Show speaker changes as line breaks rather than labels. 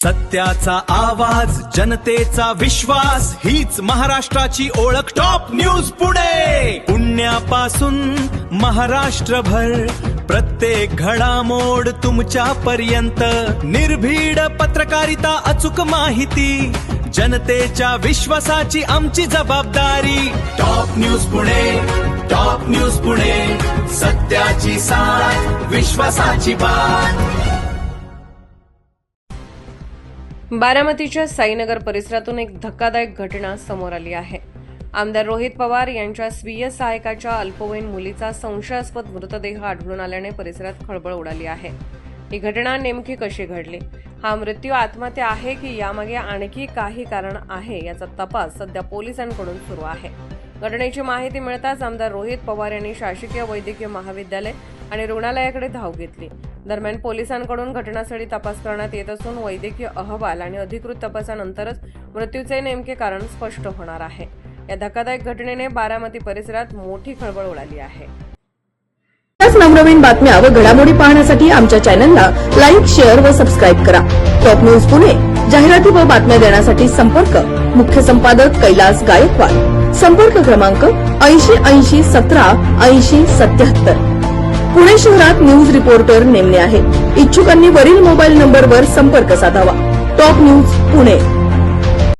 सत्याचा आवाज, जनतेचा विश्वास, हीच महाराष्ट्राची ओळख. Top news Pune. पुण्यापासून महाराष्ट्रभर प्रत्येक घडामोड तुमच्या पर्यंत. निर्भीड पत्रकारिता, अचूक माहिती, जनतेच्या विश्वासाची आमची जबाबदारी. Top news Pune, top news Pune, सत्याची साथ, विश्वासाची बात.
बारामतीच्या साईनगर परिसरातून एक धक्कादायक घटना समोर आली आहे. आमदार रोहित पवार यांच्या स्वीय सहायकाच्या अल्पवयीन मुलीचा संशयास्पद मृतदेह आढळून आल्याने परिसरात खळबळ उडाली आहे. ही घटना नेमकी कशी घडली, हा मृत्यू आत्महत्या आहे की यामागे आणखी काही कारण आहे याचा तपास सध्या पोलिसांकडून सुरू आहे. घटनेची माहिती मिळताच आमदार रोहित पवार यांनी शासकीय वैद्यकीय महाविद्यालय आणि रुग्णालयाकडे धाव घेतली. दरम्यान पोलिसांकडून घटनास्थळी तपास करण्यात येत असून वैद्यकीय अहवाल आणि अधिकृत तपासानंतरच मृत्यूचे नेमके कारण स्पष्ट होणार आहे. या धक्कादायक घटनेने बारामती परिसरात मोठी खळबळ उडाली आहे.
नवनवीन बातम्या व घडामोडी पाहण्यासाठी आमच्या चॅनलला लाईक, शेअर व सबस्क्राईब करा. Top news Pune. जाहिराती व बातम्या देण्यासाठी संपर्क मुख्य संपादक कैलास गायकवाड. संपर्क क्रमांक 8080 17 80 77. पुणे शहरात न्यूज रिपोर्टर नेमणे आहे. इच्छुकांनी वरील मोबाईल नंबरवर संपर्क साधावा. Top news Pune.